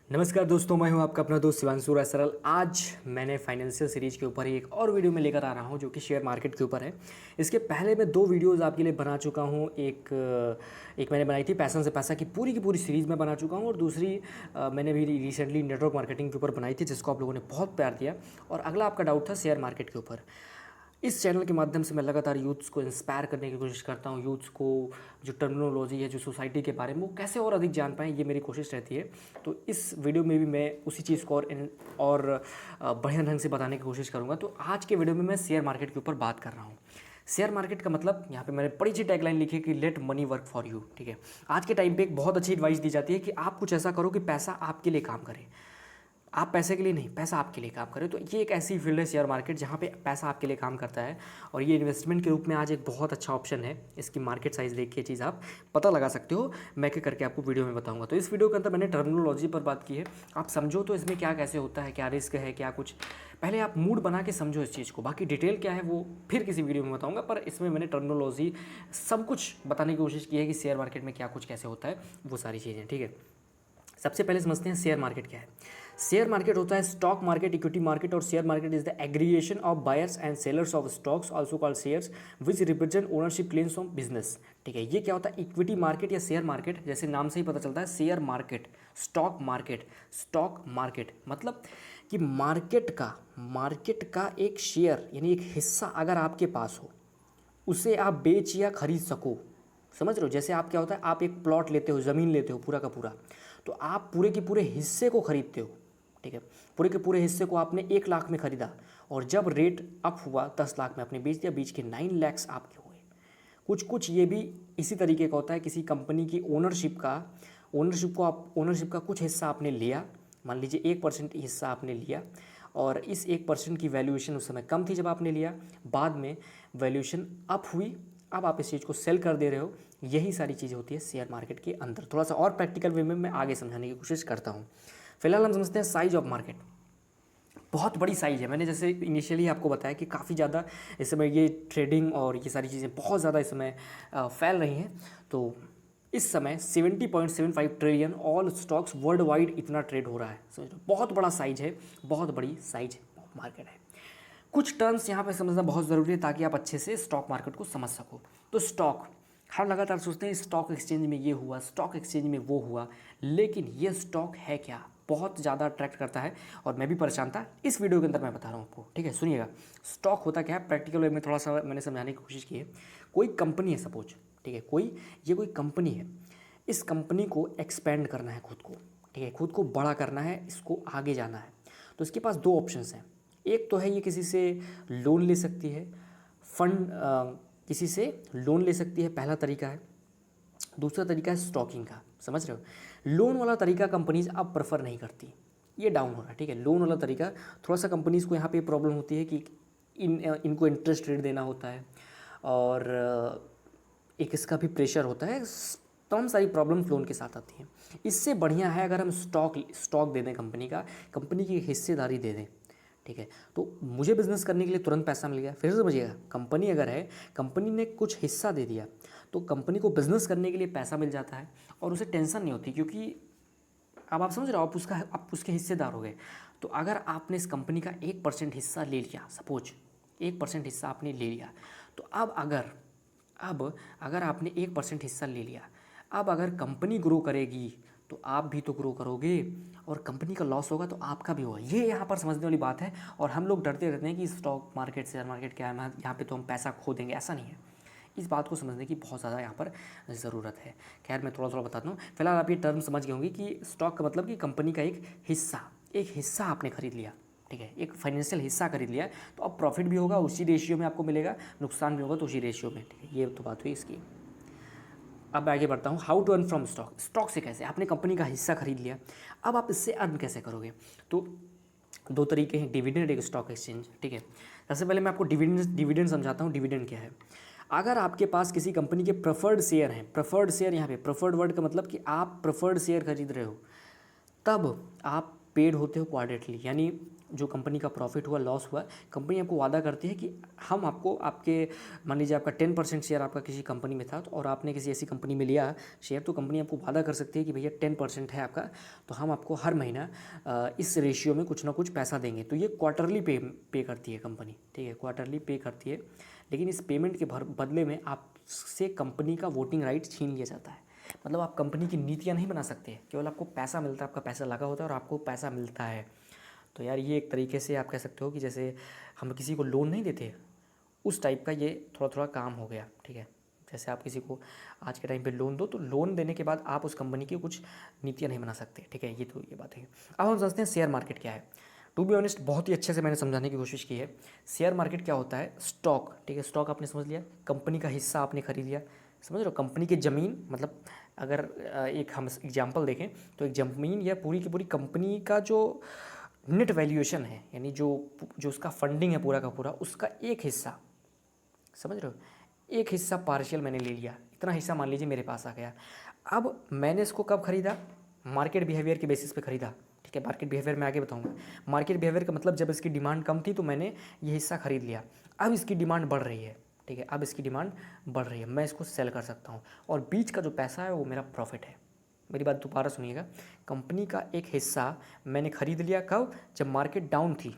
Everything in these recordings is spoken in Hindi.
नमस्कार दोस्तों, मैं हूं आपका अपना दोस्त शिवांशु राय सरल। आज मैंने फाइनेंशियल सीरीज के ऊपर एक और वीडियो में लेकर आ रहा हूं जो कि शेयर मार्केट के ऊपर है। इसके पहले मैं दो वीडियोस आपके लिए बना चुका हूं। एक मैंने बनाई थी पैशन से पैसा की पूरी सीरीज़ में बना चुका हूं, और दूसरी मैंने भी रिसेंटली नेटवर्क मार्केटिंग के ऊपर बनाई थी, जिसको आप लोगों ने बहुत प्यार दिया। और अगला आपका डाउट था शेयर मार्केट के ऊपर। इस चैनल के माध्यम से मैं लगातार यूथ्स को इंस्पायर करने की कोशिश करता हूँ। यूथ्स को जो टर्मिनोलॉजी है, जो सोसाइटी के बारे में, वो कैसे और अधिक जान पाएँ, ये मेरी कोशिश रहती है। तो इस वीडियो में भी मैं उसी चीज़ को और बढ़िया ढंग से बताने की कोशिश करूँगा। तो आज के वीडियो में मैं शेयर मार्केट के ऊपर बात कर रहा हूँ। शेयर मार्केट का मतलब, यहाँ पे मैंने बड़ी सी टैगलाइन लिखी है कि late money work for you. ठीक है, आज के टाइम पे एक बहुत अच्छी एडवाइस दी जाती है कि आप कुछ ऐसा करो कि पैसा आपके लिए काम करे। आप पैसे के लिए नहीं, पैसा आपके लिए काम करे। तो ये एक ऐसी फील्ड है शेयर मार्केट जहाँ पे पैसा आपके लिए काम करता है, और ये इन्वेस्टमेंट के रूप में आज एक बहुत अच्छा ऑप्शन है। इसकी मार्केट साइज़ देख के चीज़ आप पता लगा सकते हो। मैं क्या करके आपको वीडियो में बताऊंगा। तो इस वीडियो के अंदर मैंने टर्मिनोलॉजी पर बात की है। आप समझो तो इसमें क्या कैसे होता है, क्या रिस्क है, क्या कुछ, पहले आप मूड बना के समझो इस चीज़ को। बाकी डिटेल क्या है वो फिर किसी वीडियो में बताऊँगा, पर इसमें मैंने टर्मिनोलॉजी सब कुछ बताने की कोशिश की है कि शेयर मार्केट में क्या कुछ कैसे होता है, वो सारी चीज़ें। ठीक है, सबसे पहले समझते हैं शेयर मार्केट क्या है। शेयर मार्केट होता है स्टॉक मार्केट, इक्विटी मार्केट, और share market is the aggregation of buyers and sellers of stocks, also called shares, which represent ownership claims of business. ठीक है, ये क्या होता है इक्विटी मार्केट या शेयर मार्केट, जैसे नाम से ही पता चलता है share market, stock market. Stock market मतलब कि मार्केट का एक शेयर यानी एक हिस्सा अगर आपके पास हो, उसे आप बेच या खरीद सको। समझ रहे हो, जैसे आप क्या होता है, आप एक प्लॉट लेते हो, ज़मीन लेते हो पूरा का पूरा, तो आप पूरे के पूरे हिस्से को खरीदते हो। ठीक है, पूरे के पूरे हिस्से को आपने 1 लाख में खरीदा, और जब रेट अप हुआ 10 लाख में आपने बेच दिया, बेच के 9 लाख आपके हुए। कुछ कुछ ये भी इसी तरीके का होता है। किसी कंपनी की ओनरशिप का कुछ हिस्सा आपने लिया, मान लीजिए 1% हिस्सा आपने लिया, और इस 1% की वैल्यूएशन उस समय कम थी जब आपने लिया, बाद में वैल्यूएशन अप हुई, अब आप इस चीज़ को सेल कर दे रहे हो। यही सारी चीज़ें होती है शेयर मार्केट के अंदर। थोड़ा सा और प्रैक्टिकल वे में मैं आगे समझाने की कोशिश करता हूँ। फिलहाल हम समझते हैं साइज ऑफ मार्केट। बहुत बड़ी साइज़ है। मैंने जैसे इनिशियली आपको बताया कि काफ़ी ज़्यादा इस समय ये ट्रेडिंग और ये सारी चीज़ें बहुत ज़्यादा इस समय फैल रही हैं। तो इस समय 70.75 trillion all stocks world wide इतना ट्रेड हो रहा है। समझ लो, बहुत बड़ा साइज है, बहुत बड़ी साइज मार्केट है। कुछ टर्म्स यहाँ पे समझना बहुत ज़रूरी है ताकि आप अच्छे से स्टॉक मार्केट को समझ सको। तो स्टॉक, हम लगातार सोचते हैं स्टॉक एक्सचेंज में ये हुआ, स्टॉक एक्सचेंज में वो हुआ, लेकिन ये स्टॉक है क्या, बहुत ज़्यादा अट्रैक्ट करता है, और मैं भी परेशान था। इस वीडियो के अंदर मैं बता रहा हूँ आपको। ठीक है, सुनिएगा। स्टॉक होता क्या है, प्रैक्टिकल वे में थोड़ा सा मैंने समझाने की कोशिश की है। कोई कंपनी है सपोज, ठीक है, कोई कंपनी है। इस कंपनी को एक्सपेंड करना है खुद को, ठीक है, खुद को बड़ा करना है, इसको आगे जाना है। तो इसके पास दो ऑप्शंस हैं। एक तो है ये किसी से लोन ले सकती है, किसी से लोन ले सकती है, पहला तरीका है। दूसरा तरीका है स्टॉकिंग का। समझ रहे हो, लोन वाला तरीका कंपनीज अब प्रेफर नहीं करती, ये डाउन हो रहा है। ठीक है, लोन वाला तरीका थोड़ा सा कंपनीज को यहाँ पे प्रॉब्लम होती है कि इनको इंटरेस्ट रेट देना होता है, और एक इसका भी प्रेशर होता है। तमाम सारी प्रॉब्लम्स लोन के साथ आती हैं। इससे बढ़िया है अगर हम स्टॉक दे दें, कंपनी की हिस्सेदारी दे दें। ठीक है, तो मुझे बिज़नेस करने के लिए तुरंत पैसा मिल गया। फिर समझिएगा, कंपनी अगर है, कंपनी ने कुछ हिस्सा दे दिया, तो कंपनी को बिज़नेस करने के लिए पैसा मिल जाता है, और उसे टेंशन नहीं होती, क्योंकि अब आप समझ रहे हो, आप उसके हिस्सेदार हो गए। तो अगर आपने इस कंपनी का 1% हिस्सा ले लिया, सपोज 1% हिस्सा आपने ले लिया, तो अब अगर आपने 1% हिस्सा ले लिया, अब अगर कंपनी ग्रो करेगी तो आप भी तो ग्रो करोगे, और कंपनी का लॉस होगा तो आपका भी होगा। ये यहाँ पर समझने वाली बात है। और हम लोग डरते रहते हैं कि स्टॉक मार्केट, शेयर मार्केट क्या है, यहाँ पे तो हम पैसा खो देंगे। ऐसा नहीं है, इस बात को समझने की बहुत ज़्यादा यहाँ पर ज़रूरत है। खैर, मैं थोड़ा थोड़ा बताता हूँ। फिलहाल आप ये टर्म समझ गए होंगे कि स्टॉक का मतलब कि कंपनी का एक हिस्सा आपने खरीद लिया। ठीक है, एक फाइनेंशियल हिस्सा खरीद लिया, तो अब प्रॉफिट भी होगा उसी रेशियो में आपको मिलेगा, नुकसान भी होगा तो उसी रेशियो में। ठीक है, ये तो बात हुई इसकी। अब आगे बढ़ता हूँ, how to earn from stock. Stock से कैसे, आपने कंपनी का हिस्सा खरीद लिया, अब आप इससे अर्न कैसे करोगे। तो दो तरीके हैं, डिविडेंड, एक स्टॉक एक्सचेंज। ठीक है, सबसे पहले मैं आपको डिविडेंड समझाता हूँ। डिविडेंड क्या है। अगर आपके पास किसी कंपनी के प्रेफर्ड शेयर हैं, प्रेफर्ड शेयर, यहाँ पे प्रेफर्ड वर्ड का मतलब कि आप प्रेफर्ड शेयर खरीद रहे हो, तब आप पेड होते हो क्वाड्रेटली, यानी जो कंपनी का प्रॉफिट हुआ लॉस हुआ, कंपनी आपको वादा करती है कि हम आपको आपके मान लीजिए आपका 10% शेयर आपका किसी कंपनी में था तो और आपने किसी ऐसी कंपनी में लिया शेयर, तो कंपनी आपको वादा कर सकती है कि भैया 10% है आपका, तो हम आपको हर महीना इस रेशियो में कुछ ना कुछ पैसा देंगे। तो ये क्वार्टरली पे करती है कंपनी, ठीक है, क्वार्टरली पे करती है। लेकिन इस पेमेंट के बदले में आपसे कंपनी का वोटिंग राइट छीन लिया जाता है। मतलब आप कंपनी की नीतियाँ नहीं बना सकते, केवल आपको पैसा मिलता है, आपका पैसा लगा होता है और आपको पैसा मिलता है। तो यार ये एक तरीके से आप कह सकते हो कि जैसे हम किसी को लोन नहीं देते, उस टाइप का ये थोड़ा थोड़ा काम हो गया, ठीक है। जैसे आप किसी को आज के टाइम पे लोन दो, तो लोन देने के बाद आप उस कंपनी की कुछ नीतियाँ नहीं बना सकते, ठीक है। ये बात है। अब हम समझते हैं शेयर मार्केट क्या है। टू बी ऑनेस्ट बहुत ही अच्छे से मैंने समझाने की कोशिश की है। शेयर मार्केट क्या होता है, स्टॉक, ठीक है, स्टॉक आपने समझ लिया, कंपनी का हिस्सा आपने खरीद लिया, समझ रहे हो, कंपनी की ज़मीन, मतलब अगर एक हम एग्जांपल देखें तो एक ज़मीन या पूरी की पूरी कंपनी का जो नेट वैल्यूएशन है, यानी जो जो उसका फंडिंग है पूरा का पूरा, उसका एक हिस्सा, समझ रहे हो, एक हिस्सा पार्शियल मैंने ले लिया, इतना हिस्सा मान लीजिए मेरे पास आ गया। अब मैंने इसको कब खरीदा, मार्केट बिहेवियर के बेसिस पे खरीदा, ठीक है। मार्केट बिहेवियर मैं आगे बताऊंगा। मार्केट बिहेवियर का मतलब जब इसकी डिमांड कम थी तो मैंने ये हिस्सा खरीद लिया। अब इसकी डिमांड बढ़ रही है, ठीक है, अब इसकी डिमांड बढ़ रही है, मैं इसको सेल कर सकता हूँ और बीच का जो पैसा है वो मेरा प्रॉफिट है। मेरी बात दोबारा सुनिएगा, कंपनी का एक हिस्सा मैंने खरीद लिया कब, जब मार्केट डाउन थी।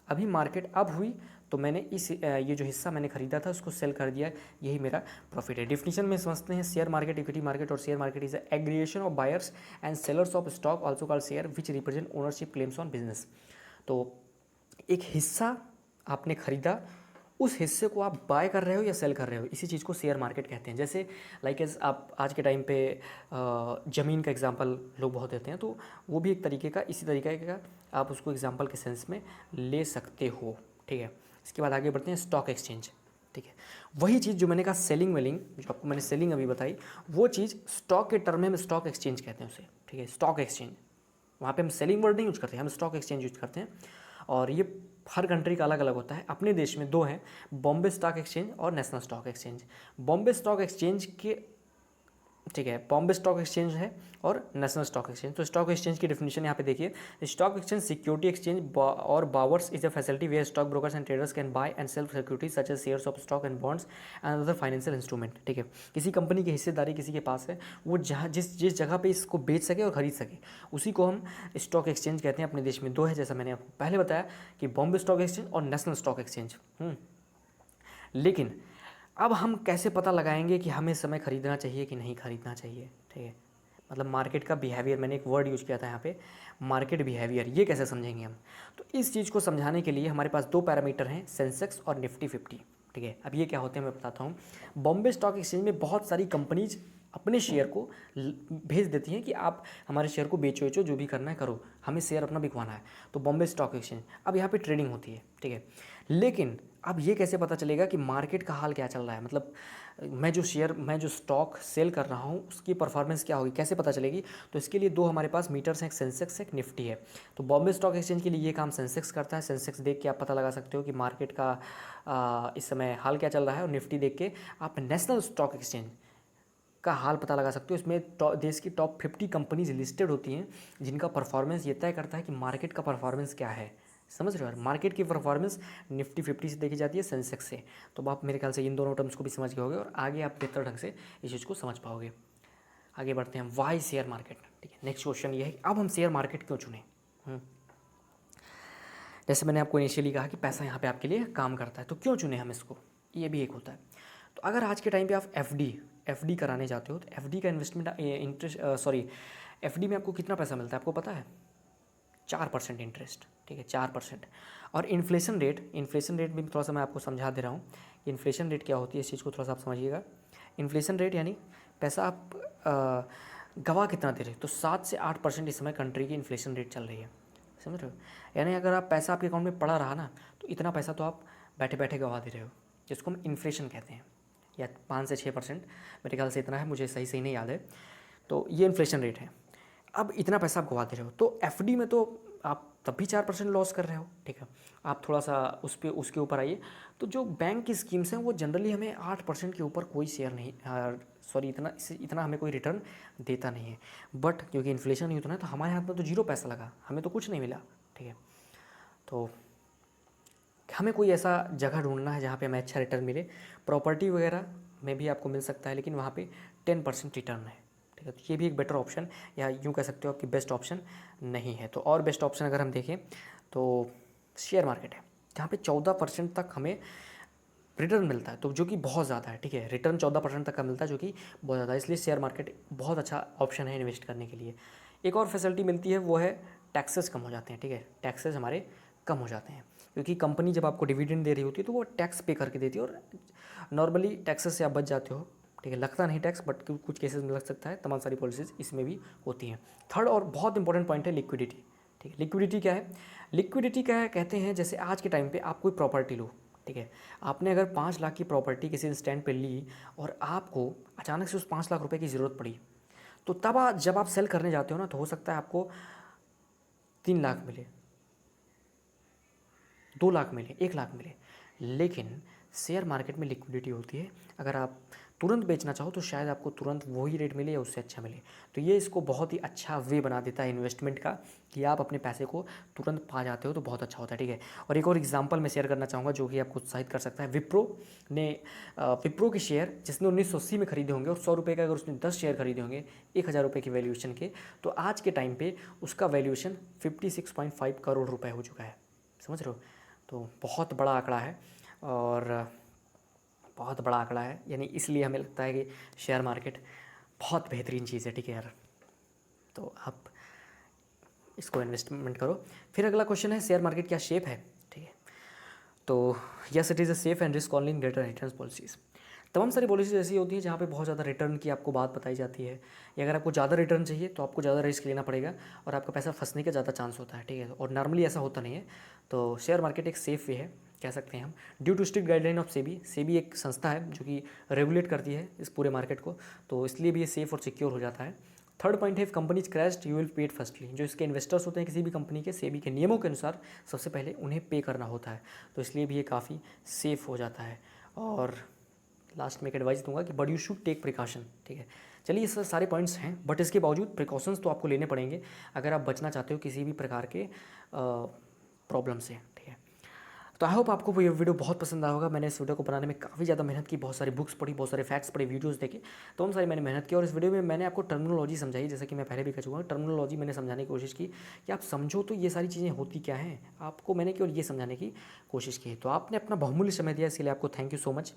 अभी मार्केट अप हुई तो मैंने ये जो हिस्सा मैंने खरीदा था उसको सेल कर दिया, यही मेरा प्रॉफिट है। डिफिनीशन में समझते हैं, शेयर मार्केट, इक्विटी मार्केट और share market is aggregation of buyers and sellers of stock also called share which represent ownership claims on business. तो एक हिस्सा आपने खरीदा, उस हिस्से को आप बाय कर रहे हो या सेल कर रहे हो, इसी चीज़ को शेयर मार्केट कहते हैं। जैसे लाइक एज आप आज के टाइम पे ज़मीन का एग्जांपल लोग बहुत देते हैं, तो वो भी एक तरीके का, इसी तरीके का आप उसको एग्जांपल के सेंस में ले सकते हो, ठीक है। इसके बाद आगे बढ़ते हैं स्टॉक एक्सचेंज, ठीक है। वही चीज़ जो मैंने कहा सेलिंग वेलिंग, जो आपको मैंने सेलिंग अभी बताई, वो चीज़ स्टॉक के टर्म में हम स्टॉक एक्सचेंज कहते हैं उसे, ठीक है, स्टॉक एक्सचेंज। वहाँ पे हम सेलिंग वर्ड नहीं यूज करते, हम स्टॉक एक्सचेंज यूज करते हैं। और ये हर कंट्री का अलग अलग होता है। अपने देश में दो हैं, बॉम्बे स्टॉक एक्सचेंज और national stock exchange. Bombay stock exchange के, ठीक है, बॉम्बे स्टॉक एक्सचेंज है और नेशनल स्टॉक एक्सचेंज। तो स्टॉक एक्सचेंज की डेफिनेशन यहाँ पे देखिए, स्टॉक एक्सचेंज सिक्योरिटी एक्सचेंज और bourse is a facility where stock brokers and traders can buy and sell securities such as shares of stock and bonds and other financial instrument, ठीक है। किसी कंपनी की हिस्सेदारी किसी के पास है, वो जहाँ जिस जगह पे इसको बेच सके और खरीद सके, उसी को हम स्टॉक एक्सचेंज कहते हैं। अपने देश में दो है, जैसा मैंने आपको पहले बताया कि बॉम्बे स्टॉक एक्सचेंज और नेशनल स्टॉक एक्सचेंज। लेकिन अब हम कैसे पता लगाएंगे कि हमें समय खरीदना चाहिए कि नहीं खरीदना चाहिए, ठीक है। मतलब मार्केट का बिहेवियर, मैंने एक वर्ड यूज़ किया था यहाँ पे, मार्केट बिहेवियर, ये कैसे समझेंगे हम। तो इस चीज़ को समझाने के लिए हमारे पास दो पैरामीटर हैं, सेंसेक्स और निफ्टी 50, ठीक है। अब ये क्या होते हैं मैं बताता हूँ। बॉम्बे स्टॉक एक्सचेंज में बहुत सारी कंपनीज अपने शेयर को भेज देती हैं कि आप हमारे शेयर को बेचो जो भी करना है करो, हमें शेयर अपना बिकवाना है। तो बॉम्बे स्टॉक एक्सचेंज, अब यहाँ पे ट्रेडिंग होती है, ठीक है। लेकिन अब ये कैसे पता चलेगा कि मार्केट का हाल क्या चल रहा है, मतलब मैं जो स्टॉक सेल कर रहा हूँ उसकी परफॉर्मेंस क्या होगी, कैसे पता चलेगी। तो इसके लिए दो हमारे पास मीटर्स हैं, एक सेंसेक्स एक निफ्टी है। तो बॉम्बे स्टॉक एक्सचेंज के लिए ये काम सेंसेक्स करता है। सेंसेक्स देख के आप पता लगा सकते हो कि मार्केट का इस समय हाल क्या चल रहा है, और निफ्टी देख के आप नेशनल स्टॉक एक्सचेंज का हाल पता लगा सकते हो। इसमें देश की टॉप 50 कंपनीज लिस्टेड होती हैं, जिनका परफॉर्मेंस ये तय करता है कि मार्केट का परफॉर्मेंस क्या है, समझ रहे हो। मार्केट की परफॉर्मेंस निफ्टी 50 से देखी जाती है, सेंसेक्स से। तो आप मेरे ख्याल से इन दोनों टर्म्स को भी समझ गए होगे और आगे आप बेहतर ढंग से इस चीज़ को समझ पाओगे। आगे बढ़ते हैं, वाई शेयर मार्केट, ठीक है। नेक्स्ट क्वेश्चन ये है कि अब हम शेयर मार्केट क्यों चुने। जैसे मैंने आपको इनिशियली कहा कि पैसा यहाँ पे आपके लिए काम करता है, तो क्यों चुने हम इसको, ये भी एक होता है। तो अगर आज के टाइम पे आप एफडी कराने जाते हो, तो एफडी का इन्वेस्टमेंट एफडी में आपको कितना पैसा मिलता है आपको पता है, 4% इंटरेस्ट, ठीक है, 4%। और इन्फ्लेशन रेट भी थोड़ा सा मैं आपको समझा दे रहा हूँ कि इन्फ्लेशन रेट क्या होती है, इस चीज़ को थोड़ा सा आप समझिएगा। इन्फ्लेशन रेट यानी पैसा आप गवा कितना दे रहे हो, तो 7 से 8% इस समय कंट्री की इन्फ्लेशन रेट चल रही है, समझ रहे हो। यानी अगर आप पैसा आपके अकाउंट में पड़ा रहा ना, तो इतना पैसा तो आप बैठे बैठे गवा दे रहे हो, जिसको हम इन्फ्लेशन कहते हैं, या 5 से 6%, मेरे ख्याल से इतना है, मुझे सही नहीं याद है। तो ये इन्फ्लेशन रेट है। अब इतना पैसा आप गवा दे रहे हो, तो एफडी में तो आप तब भी 4% लॉस कर रहे हो, ठीक है। आप थोड़ा सा उसके ऊपर आइए। तो जो बैंक की स्कीम्स हैं वो जनरली हमें 8% के ऊपर कोई शेयर नहीं, इतना हमें कोई रिटर्न देता नहीं है। बट क्योंकि इन्फ्लेशन ही उतना है, तो हमारे हाथ में तो जीरो पैसा लगा, हमें तो कुछ नहीं मिला, ठीक है। तो हमें कोई ऐसा जगह ढूंढना है जहाँ पे हमें अच्छा रिटर्न मिले। प्रॉपर्टी वगैरह में भी आपको मिल सकता है, लेकिन वहाँ पे 10% रिटर्न है, ठीक है। तो ये भी एक बेटर ऑप्शन या यूँ कह सकते हो आपकी बेस्ट ऑप्शन नहीं है। तो और बेस्ट ऑप्शन अगर हम देखें तो शेयर मार्केट है, जहाँ पे 14% तक हमें रिटर्न मिलता है, तो जो कि बहुत ज़्यादा है, ठीक है। रिटर्न 14% तक का मिलता है, जो कि बहुत ज़्यादा है, इसलिए शेयर मार्केट बहुत अच्छा ऑप्शन है इन्वेस्ट करने के लिए। एक और फैसिलिटी मिलती है, वो है टैक्सेस कम हो जाते हैं, ठीक है। टैक्सेस हमारे कम हो जाते हैं, क्योंकि कंपनी जब आपको डिविडेंड दे रही होती है तो वो टैक्स पे करके देती है, और नॉर्मली टैक्सेस से आप बच जाते हो, ठीक है। लगता नहीं टैक्स, बट कुछ केसेस में लग सकता है। तमाम सारी पॉलिसीज़ इसमें भी होती हैं। थर्ड और बहुत इंपॉर्टेंट पॉइंट है लिक्विडिटी, ठीक है। लिक्विडिटी क्या है? लिक्विडिटी क्या है, कहते हैं जैसे आज के टाइम पे आप कोई प्रॉपर्टी लो, ठीक है। आपने अगर 5 लाख की प्रॉपर्टी किसी इंस्टेंट पे ली और आपको अचानक से उस 5 लाख रुपए की ज़रूरत पड़ी, तो तब जब आप सेल करने जाते हो ना, तो हो सकता है आपको 3 लाख मिले, 2 लाख मिले, 1 लाख मिले। लेकिन शेयर मार्केट में लिक्विडिटी होती है, अगर आप तुरंत बेचना चाहो तो शायद आपको तुरंत वही रेट मिले या उससे अच्छा मिले। तो ये इसको बहुत ही अच्छा वे बना देता है इन्वेस्टमेंट का, कि आप अपने पैसे को तुरंत पा जाते हो, तो बहुत अच्छा होता है, ठीक है। और एक और एग्जांपल मैं शेयर करना चाहूँगा जो कि आपको उत्साहित कर सकता है। विप्रो के शेयर जिसने 1980 में खरीदे होंगे, और 100 रुपये का अगर उसने 10 शेयर खरीदे होंगे 1000 रुपये की वैल्यूएशन के, तो आज के टाइम पे उसका वैल्यूएशन 56.5 करोड़ रुपये हो चुका है। समझ रहे हो? तो बहुत बड़ा आंकड़ा है, और बहुत बड़ा आंकड़ा है, यानी इसलिए हमें लगता है कि शेयर मार्केट बहुत बेहतरीन चीज़ है, ठीक है यार। तो आप इसको इन्वेस्टमेंट करो। फिर अगला क्वेश्चन है, शेयर मार्केट क्या शेप है, ठीक है। तो yes, it is a safe and risk only in greater return policies. तमाम सारी पॉलिसीज ऐसी होती है जहाँ पे बहुत ज़्यादा रिटर्न की आपको बात बताई जाती है, या अगर आपको ज़्यादा रिटर्न चाहिए तो आपको ज़्यादा रिस्क लेना पड़ेगा, और आपका पैसा फंसने का ज़्यादा चांस होता है, ठीक है। और नॉर्मली ऐसा होता नहीं है। तो शेयर मार्केट एक सेफ़ वे है, कह सकते हैं हम, due to strict guideline of SEBI. SEBI एक संस्था है जो कि रेगुलेट करती है इस पूरे मार्केट को, तो इसलिए भी ये सेफ़ और सिक्योर हो जाता है। थर्ड पॉइंट है, if companies crashed you will paid firstly. जो इसके इन्वेस्टर्स होते हैं किसी भी कंपनी के, सेबी के नियमों के अनुसार सबसे पहले उन्हें पे करना होता है, तो इसलिए भी ये काफ़ी सेफ़ हो जाता है। और लास्ट में एक एडवाइस दूंगा कि but you should take precaution, ठीक है। चलिए, ये सारे पॉइंट्स हैं, बट इसके बावजूद प्रिकॉशंस तो आपको लेने पड़ेंगे अगर आप बचना चाहते हो किसी भी प्रकार के प्रॉब्लम से, ठीक है। तो आई होप आपको ये वीडियो बहुत पसंद आया होगा। मैंने इस वीडियो को बनाने में काफ़ी ज़्यादा मेहनत की, बहुत सारी बुक्स पढ़ी, बहुत सारे फैक्ट्स पढ़े, वीडियोस देखे, तो हम सारी मैंने मेहनत की। और इस वीडियो में मैंने आपको टर्मिनोलॉजी समझाई, जैसे कि मैं पहले भी कह चुका हूँ। टर्मिनोलॉजी मैंने समझाने की कोशिश की कि आप समझो तो ये सारी चीज़ें होती क्या हैं, आपको मैंने केवल ये समझाने की कोशिश की। तो आपने अपना बहुमूल्य समय दिया, इसलिए आपको थैंक यू सो मच।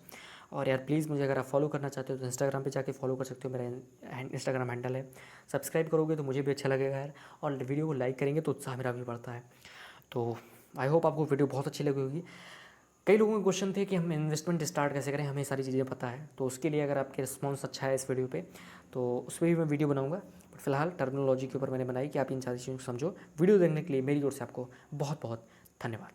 और यार प्लीज़, मुझे अगर आप फॉलो करना चाहते हो तो इंस्टाग्राम पे जाके फॉलो कर सकते हो, मेरा इंस्टाग्राम हैंडल है। सब्सक्राइब करोगे तो मुझे भी अच्छा लगेगा यार, और वीडियो को लाइक करेंगे तो उत्साह मेरा भी बढ़ता है। तो आई होप आपको वीडियो बहुत अच्छी लगी होगी। कई लोगों के क्वेश्चन थे कि हम इन्वेस्टमेंट स्टार्ट कैसे करें, हमें सारी चीज़ें पता है, तो उसके लिए अगर आपके रिस्पॉन्स अच्छा है इस वीडियो पे तो उस पर भी मैं वीडियो बनाऊंगा। बट फिलहाल टर्मिनोलॉजी के ऊपर मैंने बनाई कि आप इन सारी चीज़ों को समझो। वीडियो देखने के लिए मेरी ओर से आपको बहुत बहुत धन्यवाद।